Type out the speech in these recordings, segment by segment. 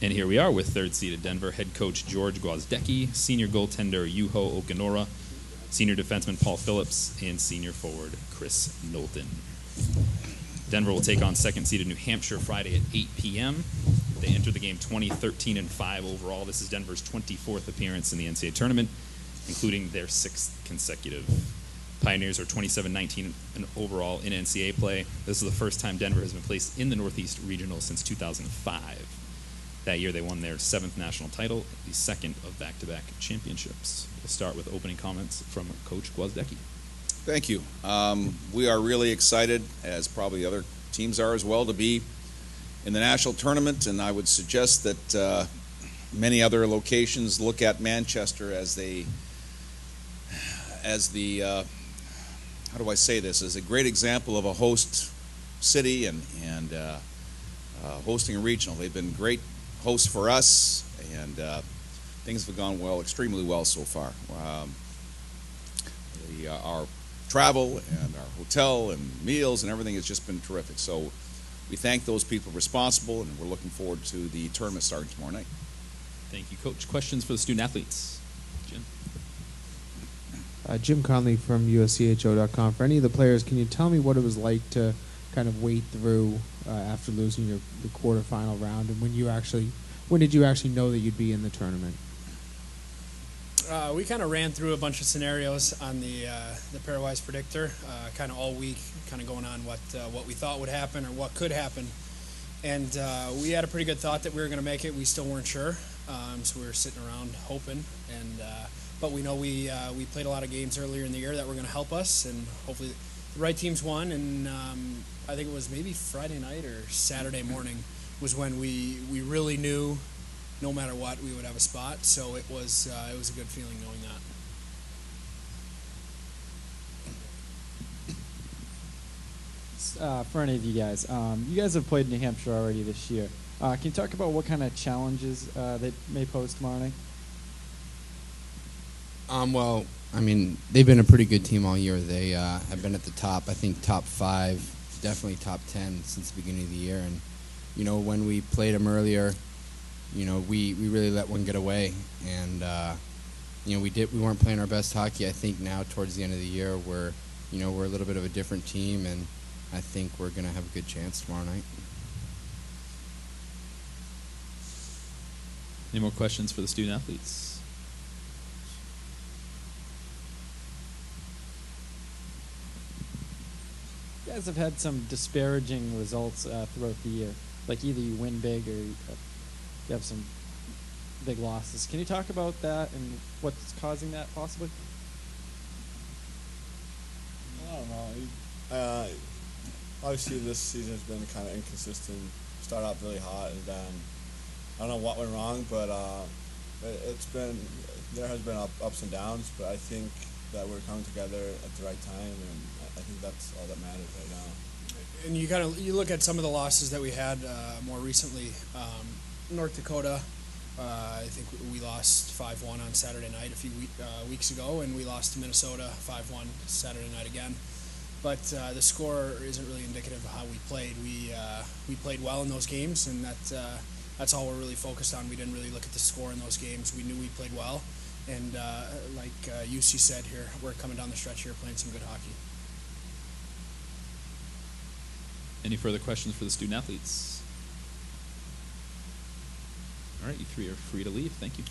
And here we are with third-seeded Denver head coach George Gwozdecki, senior goaltender Yuho Okanora, senior defenseman Paul Phillips, and senior forward Chris Knowlton. Denver will take on second-seeded New Hampshire Friday at 8 p.m. They entered the game 20-13-5 overall. This is Denver's 24th appearance in the NCAA tournament, including their 6th consecutive. Pioneers are 27-19 overall in NCAA play. This is the first time Denver has been placed in the Northeast Regional since 2005. That year they won their 7th national title, the 2nd of back-to-back championships. We'll start with opening comments from Coach Gwozdecki. Thank you. We are really excited, as probably other teams are as well, to be in the national tournament, and I would suggest that many other locations look at Manchester as the how do I say this, as a great example of a host city and hosting a regional. They've been great hosts for us, and things have gone well, extremely well so far. Our travel and our hotel and meals and everything has just been terrific. So we thank those people responsible, and we're looking forward to the tournament starting tomorrow night. Thank you, Coach. Questions for the student athletes? Jim? Jim Conley from USCHO.com. For any of the players, can you tell me what it was like to kind of wade through after losing the quarterfinal round, and when did you actually know that you'd be in the tournament? We kind of ran through a bunch of scenarios on the pairwise predictor, kind of all week, kind of going on what we thought would happen or what could happen, and we had a pretty good thought that we were going to make it. We still weren't sure, so we were sitting around hoping, and but we know we played a lot of games earlier in the year that were going to help us, and hopefully the right teams won. And I think it was maybe Friday night or Saturday morning was when we really knew no matter what we would have a spot. So it was a good feeling knowing that. For any of you guys have played New Hampshire already this year. Can you talk about what kind of challenges they may pose tomorrow night? Well, I mean, they've been a pretty good team all year. They have been at the top, I think top 5, definitely top 10 since the beginning of the year. And, you know, when we played them earlier, you know, we really let one get away. And, you know, we weren't playing our best hockey. I think now towards the end of the year we're a little bit of a different team, and I think we're going to have a good chance tomorrow night. Any more questions for the student athletes? You guys have had some disparaging results throughout the year. Like either you win big or you have some big losses. Can you talk about that and what's causing that possibly? I don't know. Obviously this season has been kind of inconsistent. Started out really hot, and then I don't know what went wrong, but there has been ups and downs, but I think that we're coming together at the right time, and I think that's all that matters right now. And you look at some of the losses that we had more recently. North Dakota, I think we lost 5-1 on Saturday night a few weeks ago, and we lost to Minnesota 5-1 Saturday night again. But the score isn't really indicative of how we played. We played well in those games, and that's all we're really focused on. We didn't really look at the score in those games. We knew we played well, and like UC said here, we're coming down the stretch here playing some good hockey. Any further questions for the student athletes? All right, you three are free to leave. Thank you.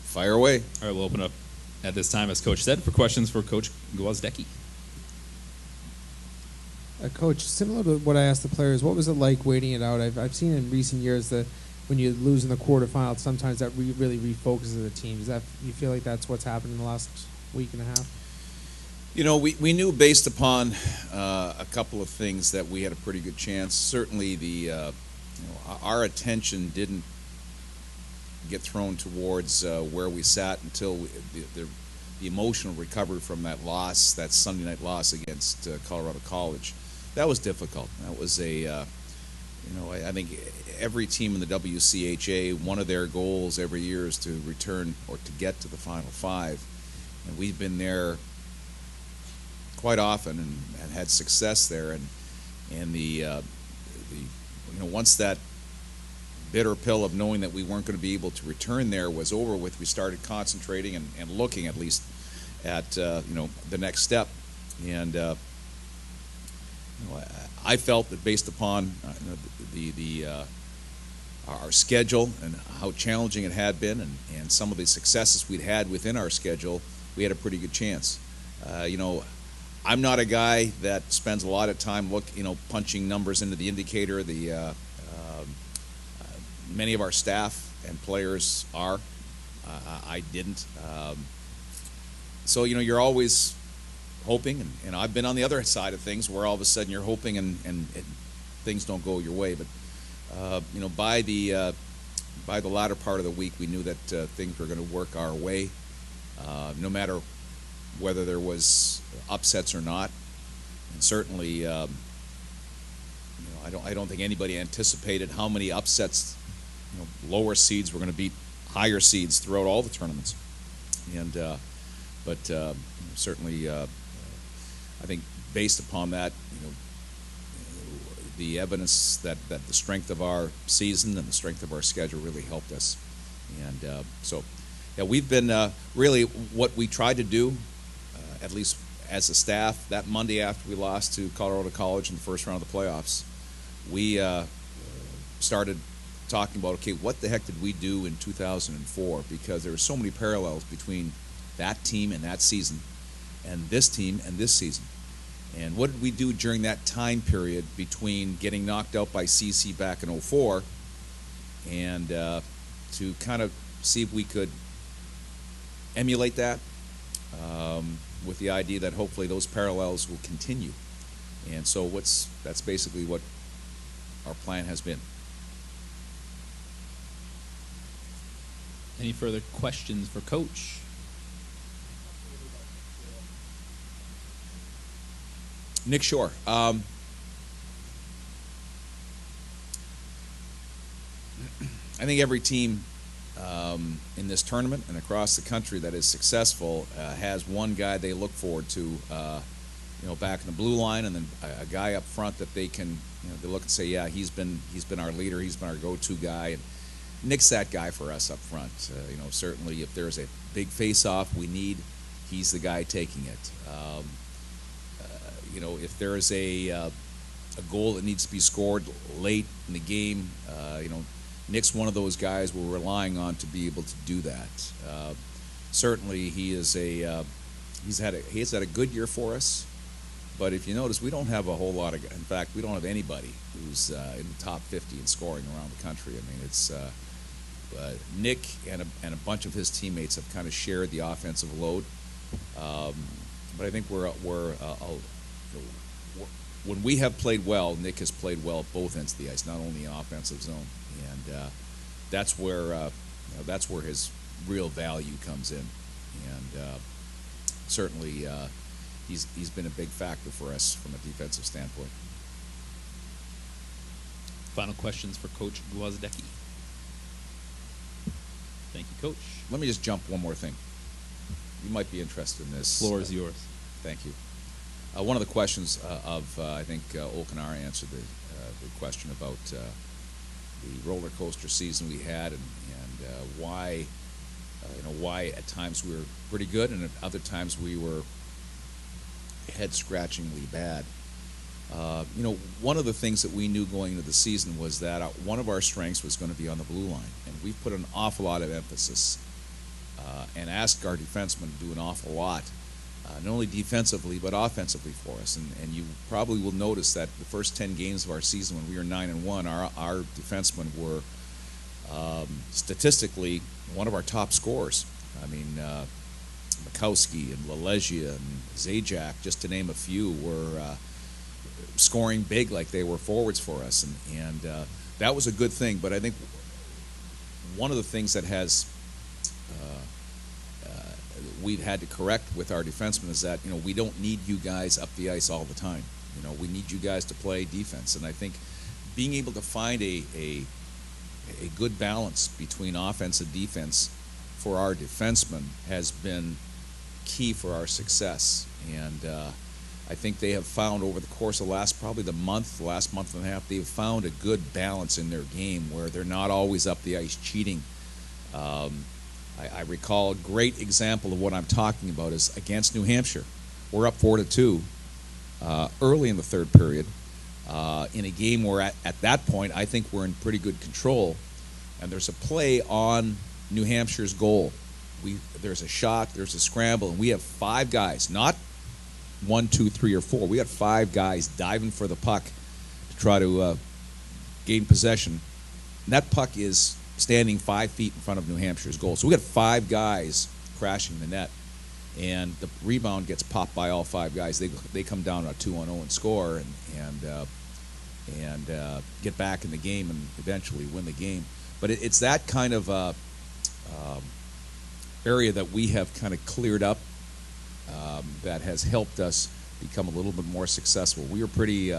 Fire away. All right, we'll open up at this time, as Coach said, for questions for Coach Gwozdecki. Coach, similar to what I asked the players, what was it like waiting it out? I've seen in recent years that when you lose in the quarterfinals, sometimes that really refocuses the team. Does that you feel like that's what's happened in the last week and a half? You know, we knew based upon a couple of things that we had a pretty good chance. Certainly, our attention didn't get thrown towards where we sat until the emotional recovery from that loss, that Sunday night loss against Colorado College. That was difficult. That was I think every team in the WCHA, one of their goals every year is to return or to get to the Final Five, and we've been there quite often and had success there. And the once that bitter pill of knowing that we weren't going to be able to return there was over with, we started concentrating and looking at least at the next step. And I felt that based upon our schedule and how challenging it had been, and some of the successes we'd had within our schedule, we had a pretty good chance. I'm not a guy that spends a lot of time punching numbers into the indicator. Many of our staff and players are. I didn't. So you're always hoping, and I've been on the other side of things where all of a sudden you're hoping and things don't go your way. But by the latter part of the week, we knew that things were going to work our way, no matter whether there was upsets or not. And certainly, I don't think anybody anticipated how many upsets, lower seeds were going to beat higher seeds throughout all the tournaments. And but certainly, I think based upon that, the evidence that the strength of our season and the strength of our schedule really helped us. And we've been really what we tried to do, at least as a staff, that Monday after we lost to Colorado College in the first round of the playoffs, we started talking about, okay, what the heck did we do in 2004? Because there were so many parallels between that team and that season and this team and this season. And what did we do during that time period between getting knocked out by CC back in 04 and to kind of see if we could emulate that with the idea that hopefully those parallels will continue. And so that's basically what our plan has been. Any further questions for Coach? Nick Shore. I think every team in this tournament and across the country that is successful has one guy they look forward to, back in the blue line, and then a guy up front that they can, they look and say, yeah, he's been our leader, he's been our go-to guy. And Nick's that guy for us up front. Certainly if there's a big face-off we need, he's the guy taking it. If there is a goal that needs to be scored late in the game, Nick's one of those guys we're relying on to be able to do that. Certainly, he's had a good year for us. But if you notice, we don't have a whole lot of. In fact, we don't have anybody who's in the top 50 in scoring around the country. I mean, it's Nick and a bunch of his teammates have kind of shared the offensive load. But I think when we have played well, Nick has played well at both ends of the ice, not only in offensive zone, and that's where his real value comes in, and certainly he's been a big factor for us from a defensive standpoint. Final questions for Coach Gwozdecki. Thank you, Coach. Let me just jump one more thing. You might be interested in this. Floor is yours. Thank you. One of the questions I think Olkanar answered the question about the roller coaster season we had, and why at times we were pretty good and at other times we were head-scratchingly bad. One of the things that we knew going into the season was that one of our strengths was going to be on the blue line, and we've put an awful lot of emphasis and asked our defensemen to do an awful lot. Not only defensively, but offensively for us. And you probably will notice that the first 10 games of our season when we were 9-1, our defensemen were statistically one of our top scorers. I mean, Mikowski and Lelegia and Zajac, just to name a few, were scoring big like they were forwards for us. And that was a good thing. But I think one of the things that has we've had to correct with our defensemen is that, we don't need you guys up the ice all the time. We need you guys to play defense. And I think being able to find a a good balance between offense and defense for our defensemen has been key for our success. And I think they have found over the course of last month and a half, they've found a good balance in their game where they're not always up the ice cheating. I recall a great example of what I'm talking about is against New Hampshire. We're up 4-2 early in the third period in a game where at that point I think we're in pretty good control, and there's a play on New Hampshire's goal. There's a shot, there's a scramble, and we have 5 guys, not 1, 2, 3, or 4. We got 5 guys diving for the puck to try to gain possession. And that puck is standing 5 feet in front of New Hampshire's goal. So we got 5 guys crashing the net, and the rebound gets popped by all 5 guys. They come down on a 2-on-0 and score and get back in the game and eventually win the game. But it's that kind of area that we have kind of cleared up that has helped us become a little bit more successful. We were pretty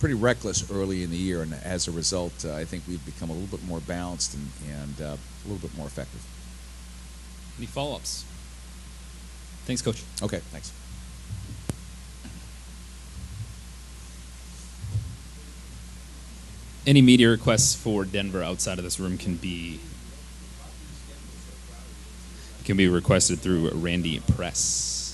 reckless early in the year, and as a result, I think we've become a little bit more balanced and a little bit more effective. Any follow-ups? Thanks, Coach. Okay, thanks. Any media requests for Denver outside of this room can be requested through Randy Press.